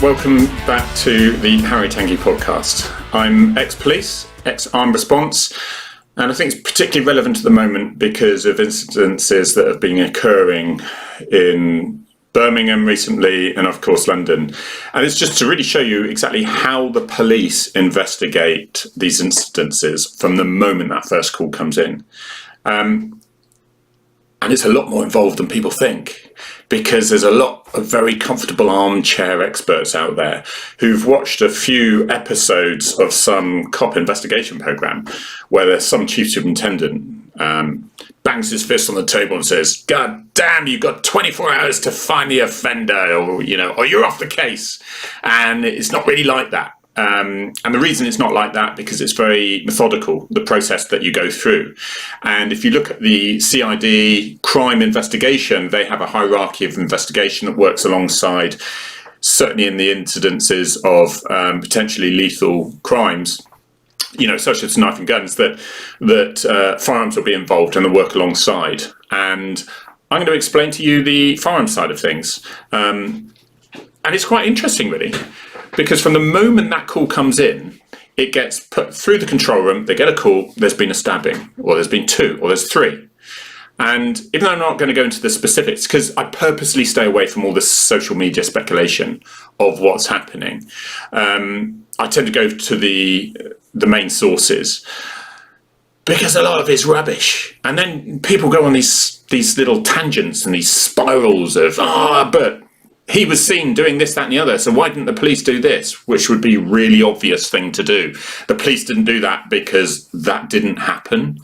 welcome back to the Harry Tanguy podcast. I'm ex-police, ex-armed response, and I think it's particularly relevant at the moment because of incidences that have been occurring in Birmingham recently and of course London. And it's just to really show you exactly how the police investigate these incidences from the moment that first call comes in. And it's a lot more involved than people think, because there's a lot of very comfortable armchair experts out there who've watched a few episodes of some cop investigation program where there's some chief superintendent bangs his fist on the table and says, "God damn, you've got 24 hours to find the offender, or you're off the case." And it's not really like that. And the reason it's not like that, because it's very methodical, the process that you go through. And if you look at the CID crime investigation, they have a hierarchy of investigation that works alongside, certainly in the incidences of potentially lethal crimes, such as knife and guns, that firearms will be involved and they work alongside. And I'm going to explain to you the firearms side of things. And it's quite interesting, really. Because from the moment that call comes in, it gets put through the control room, they get a call, there's been a stabbing, or there's been two, or there's three. And even though I'm not going to go into the specifics, because I purposely stay away from all the social media speculation of what's happening, I tend to go to the main sources, because a lot of it's rubbish. And then people go on these little tangents and these spirals of, but he was seen doing this, that and the other, so why didn't the police do this? Which would be a really obvious thing to do. The police didn't do that because that didn't happen.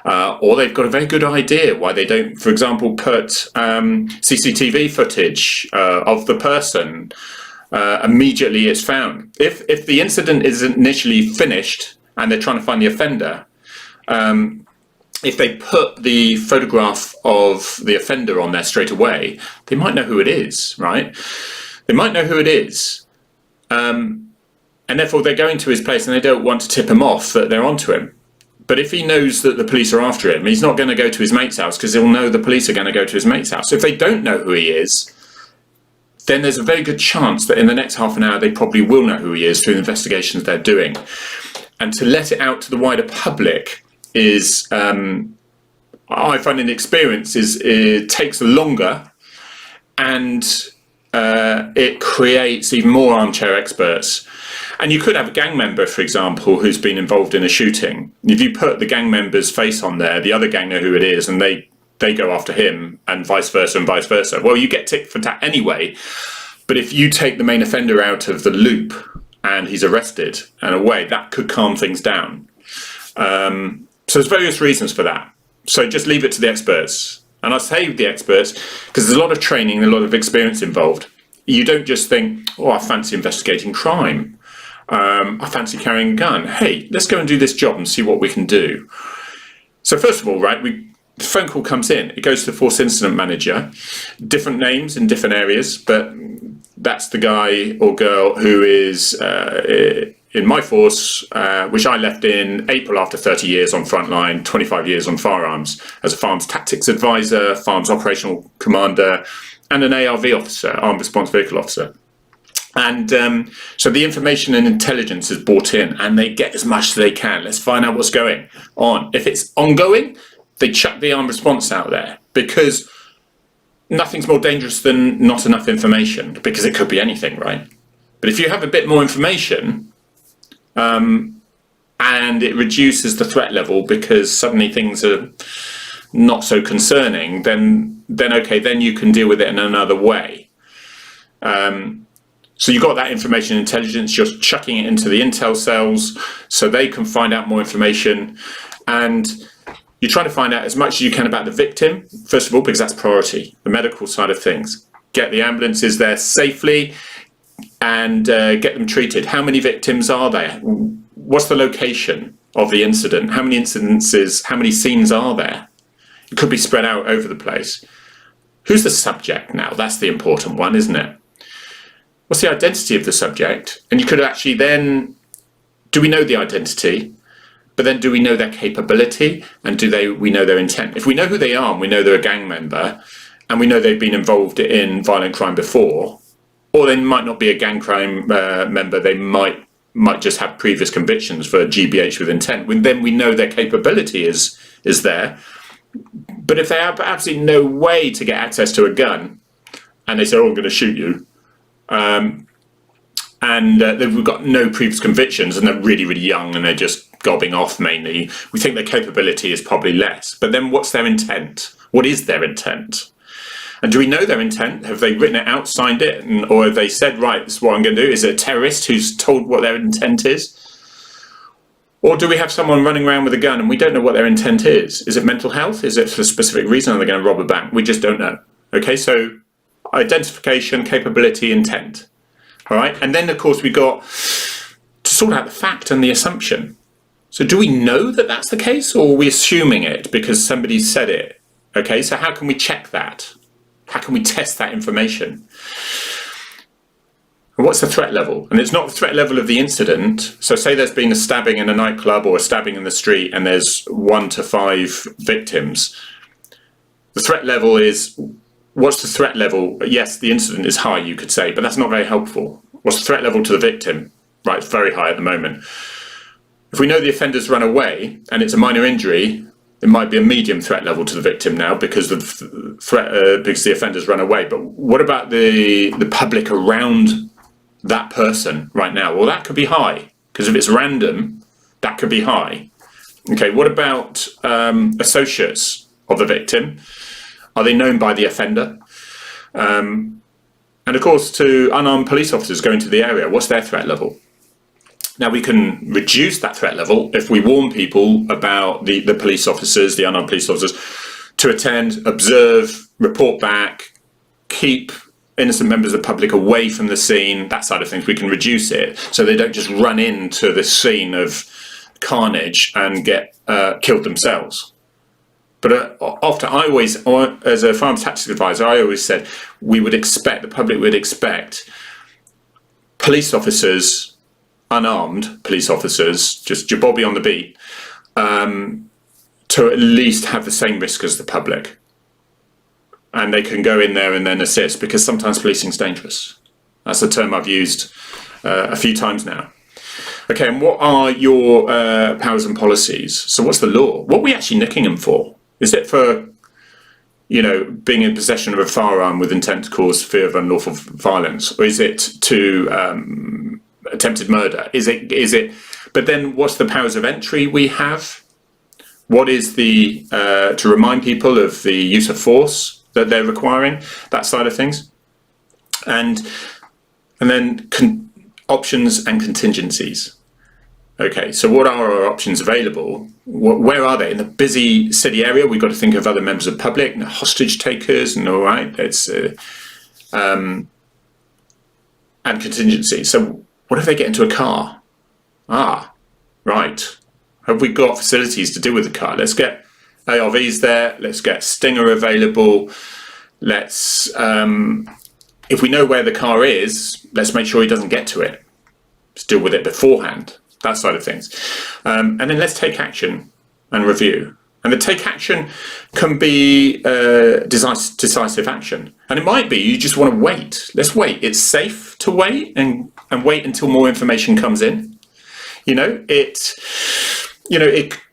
Or they've got a very good idea why they don't, for example, put CCTV footage of the person immediately it's found. If the incident is initially finished and they're trying to find the offender, if they put the photograph of the offender on there straight away, they might know who it is, right? They might know who it is. And therefore they're going to his place and they don't want to tip him off that they're onto him. But if he knows that the police are after him, he's not going to go to his mate's house because he'll know the police are going to go to his mate's house. So if they don't know who he is, then there's a very good chance that in the next half an hour they probably will know who he is through the investigations they're doing. And to let it out to the wider public is, I find in experience, it takes longer, and it creates even more armchair experts. And you could have a gang member, for example, who's been involved in a shooting. If you put the gang member's face on there, the other gang know who it is, and they go after him, and vice versa and vice versa. Well, you get tit for tat anyway. But if you take the main offender out of the loop and he's arrested and away, that could calm things down. So there's various reasons for that. So just leave it to the experts. And I say the experts because there's a lot of training and a lot of experience involved. You don't just think, I fancy investigating crime. I fancy carrying a gun. Hey, let's go and do this job and see what we can do. So first of all, right, the phone call comes in. It goes to the force incident manager. Different names in different areas, but that's the guy or girl who is in my force, which I left in April after 30 years on frontline, 25 years on firearms, as a Farms Tactics Advisor, Farms Operational Commander, and an ARV officer, Armed Response Vehicle Officer. And so the information and intelligence is brought in, and they get as much as they can. Let's find out what's going on. If it's ongoing, they chuck the armed response out there, because nothing's more dangerous than not enough information, because it could be anything, right? But if you have a bit more information, and it reduces the threat level because suddenly things are not so concerning, then okay, then you can deal with it in another way. So you've got that information intelligence, you're chucking it into the intel cells so they can find out more information, and you're trying to find out as much as you can about the victim, first of all, because that's priority, the medical side of things. Get the ambulances there safely and get them treated. How many victims are there? What's the location of the incident? How many incidences, how many scenes are there? It could be spread out over the place. Who's the subject now? That's the important one, isn't it? What's the identity of the subject? And you could actually then, do we know the identity? But then do we know their capability? And we know their intent? If we know who they are and we know they're a gang member and we know they've been involved in violent crime before, or they might not be a gang crime member. They might just have previous convictions for GBH with intent. Then we know their capability is there. But if they have absolutely no way to get access to a gun, and they say, "Oh, I'm going to shoot you," and they've got no previous convictions, and they're really, really young, and they're just gobbing off mainly, we think their capability is probably less. But then what's their intent? What is their intent? And do we know their intent? Have they written it out, signed it, or have they said, right, this is what I'm going to do? Is it a terrorist who's told what their intent is? Or do we have someone running around with a gun and we don't know what their intent is? Is it mental health? Is it for a specific reason? Are they going to rob a bank? We just don't know. Okay, so identification, capability, intent. All right, and then of course we got to sort out the fact and the assumption. So do we know that that's the case, or are we assuming it because somebody said it? Okay, so how can we check that? How can we test that information? And what's the threat level? And it's not the threat level of the incident. So say there's been a stabbing in a nightclub or a stabbing in the street and there's 1 to 5 victims. The threat level is, what's the threat level? Yes, the incident is high, you could say, but that's not very helpful. What's the threat level to the victim? Right, it's very high at the moment. If we know the offender's run away and it's a minor injury, it might be a medium threat level to the victim now because the threat, because the offender's run away. But what about the public around that person right now? Well, that could be high, because if it's random, that could be high. Okay, what about associates of the victim? Are they known by the offender? And of course, to unarmed police officers going to the area, what's their threat level? Now, we can reduce that threat level if we warn people about the police officers, the unarmed police officers, to attend, observe, report back, keep innocent members of the public away from the scene, that side of things. We can reduce it so they don't just run into the scene of carnage and get killed themselves. But often, I always, as a firearms tactics advisor, I always said the public would expect police officers, unarmed police officers, just jabobby on the beat, to at least have the same risk as the public. And they can go in there and then assist, because sometimes policing is dangerous. That's a term I've used a few times now. Okay, and what are your powers and policies? So what's the law? What are we actually nicking them for? Is it for, being in possession of a firearm with intent to cause fear of unlawful violence? Or is it to attempted murder? Is it? But then what's the powers of entry we have? What is the, to remind people of the use of force that they're requiring, that side of things? And then options and contingencies. Okay, so what are our options available? Where are they? In the busy city area, we've got to think of other members of the public, hostage takers, and all right, it's and contingency. So what if they get into a car? Right. Have we got facilities to deal with the car? Let's get ARVs there. Let's get Stinger available. Let's, if we know where the car is, let's make sure he doesn't get to it. Let's deal with it beforehand. That side of things. And then let's take action and review. And the take action can be decisive action. And it might be you just want to wait. Let's wait. It's safe to wait and wait until more information comes in. It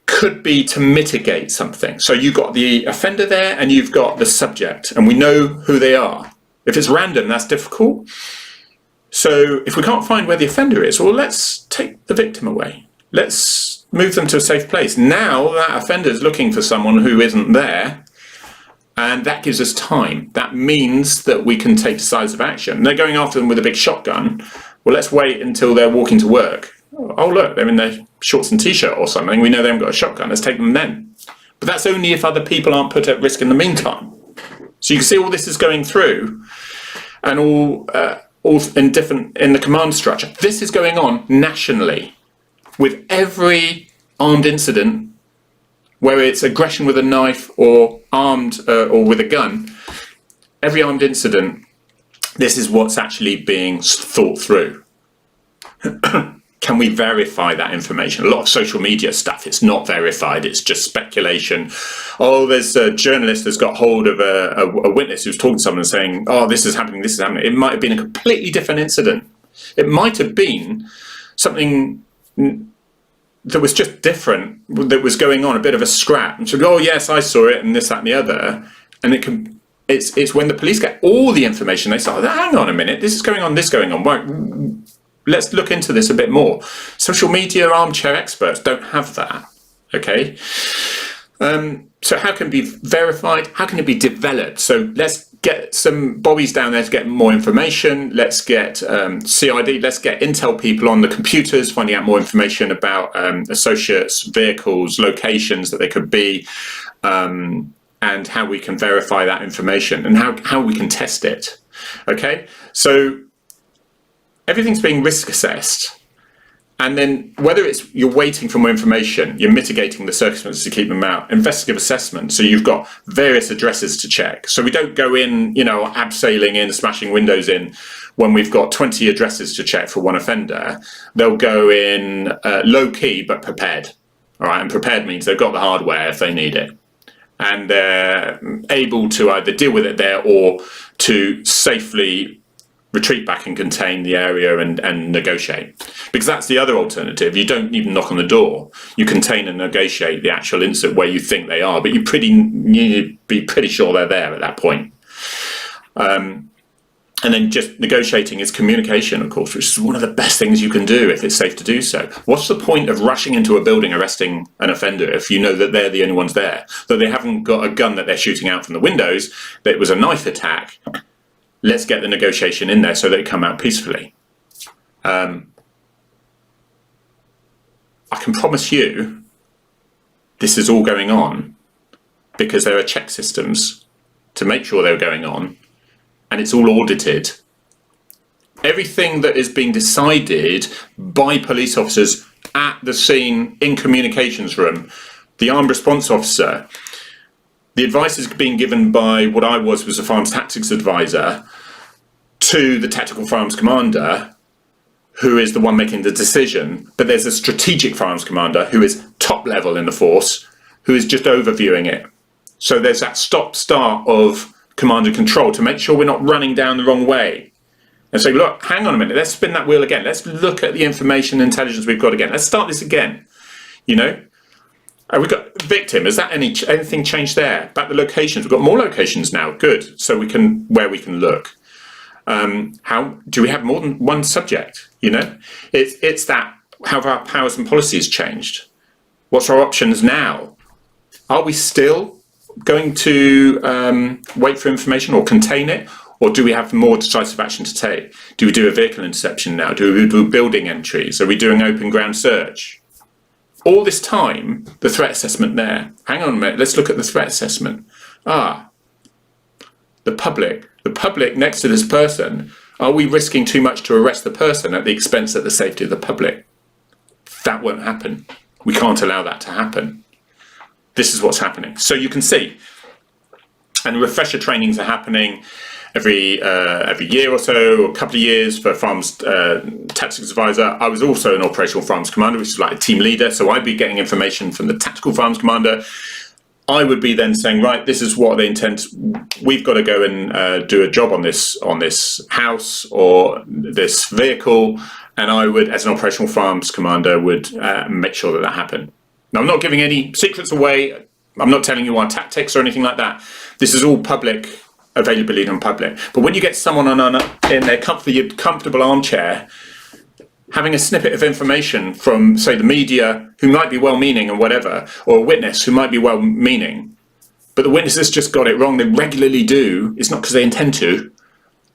could be to mitigate something. So you've got the offender there and you've got the subject, and we know who they are. If it's random, that's difficult. So if we can't find where the offender is, well, let's take the victim away. Let's move them to a safe place. Now that offender is looking for someone who isn't there, and that gives us time. That means that we can take decisive action. They're going after them with a big shotgun. Well, let's wait until they're walking to work. Oh, look, they're in their shorts and t-shirt or something. We know they haven't got a shotgun. Let's take them then. But that's only if other people aren't put at risk in the meantime. So you can see all this is going through, and all in the command structure. This is going on nationally with every armed incident, whether it's aggression with a knife or armed or with a gun. Every armed incident, this is what's actually being thought through. Can we verify that information? A lot of social media stuff, it's not verified, it's just speculation. Oh, there's a journalist that's got hold of a witness who's talking to someone saying, oh, this is happening, this is happening. It might have been a completely different incident. It might have been something that was just different, that was going on, a bit of a scrap. And so, oh yes, I saw it, and this, that, and the other. And it's when the police get all the information, they start, hang on a minute, this is going on, this going on. Right, let's look into this a bit more. Social media armchair experts don't have that, okay? So how can it be verified? How can it be developed? So let's get some bobbies down there to get more information. Let's get CID, let's get intel people on the computers, finding out more information about associates, vehicles, locations that they could be, and how we can verify that information and how we can test it, okay? So everything's being risk assessed, and then whether it's you're waiting for more information, you're mitigating the circumstances to keep them out, investigative assessment, so you've got various addresses to check. So we don't go in, abseiling in, smashing windows in when we've got 20 addresses to check for one offender. They'll go in low key but prepared, all right? And prepared means they've got the hardware if they need it, and they're able to either deal with it there or to safely retreat back and contain the area and negotiate. Because that's the other alternative. You don't even knock on the door. You contain and negotiate the actual incident where you think they are, but you need to be pretty sure they're there at that point. And then just negotiating is communication, of course, which is one of the best things you can do if it's safe to do so. What's the point of rushing into a building arresting an offender if you know that they're the only ones there, that they haven't got a gun that they're shooting out from the windows, that it was a knife attack? Let's get the negotiation in there so they come out peacefully. I can promise you this is all going on because there are check systems to make sure they're going on, and it's all audited. Everything that is being decided by police officers at the scene, in communications room, the armed response officer, the advice is being given by what I was a firearms tactics advisor to the tactical firearms commander, who is the one making the decision. But there's a strategic firearms commander who is top level in the force, who is just overviewing it. So there's that stop-start of command and control to make sure we're not running down the wrong way. And say, look, hang on a minute, let's spin that wheel again. Let's look at the information and intelligence we've got again. Let's start this again, We've got victim. Has that anything changed there? About the locations, we've got more locations now. Good. So where we can look. How do we have more than one subject? It's that how have our powers and policies changed? What's our options now? Are we still going to wait for information or contain it, or do we have more decisive action to take? Do we do a vehicle interception now? Do we do building entries? Are we doing open ground search? All this time, the threat assessment there. Hang on a minute, let's look at the threat assessment. The public next to this person, are we risking too much to arrest the person at the expense of the safety of the public? That won't happen. We can't allow that to happen. This is what's happening. So you can see, and refresher trainings are happening every year or so, or a couple of years for Firearms Tactics Advisor. I was also an operational Firearms Commander, which is like a team leader, so I'd be getting information from the Tactical Firearms Commander. I would be then saying, right, this is what they intend. We've got to go and do a job on this house or this vehicle, and I would, as an operational Firearms Commander, would make sure that happened. Now, I'm not giving any secrets away. I'm not telling you our tactics or anything like that. This is all public availability on public. But when you get someone in their comfortable armchair, having a snippet of information from, say, the media, who might be well-meaning and whatever, or a witness who might be well-meaning, but the witness has just got it wrong. They regularly do. It's not because they intend to,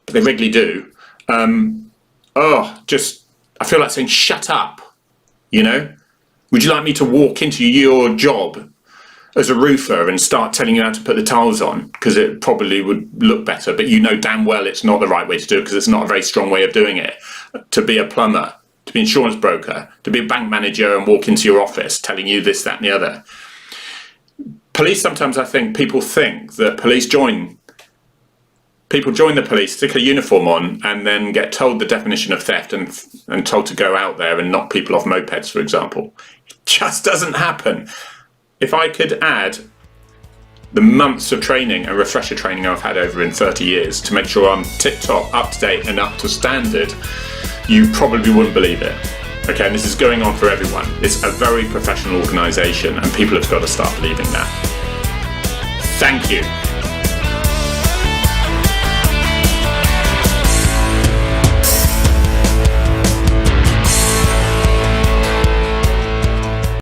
but they regularly do. I feel like saying, shut up, Would you like me to walk into your job as a roofer and start telling you how to put the tiles on? Because it probably would look better, but damn well it's not the right way to do it because it's not a very strong way of doing it. To be a plumber, to be an insurance broker, to be a bank manager and walk into your office telling you this, that and the other. Police, sometimes I think people think that police join people join the police, stick a uniform on, and then get told the definition of theft and told to go out there and knock people off mopeds, for example. It just doesn't happen. If I could add the months of training and refresher training I've had over in 30 years to make sure I'm tip-top, up-to-date and up to standard, you probably wouldn't believe it. Okay, and this is going on for everyone. It's a very professional organisation and people have got to start believing that. Thank you.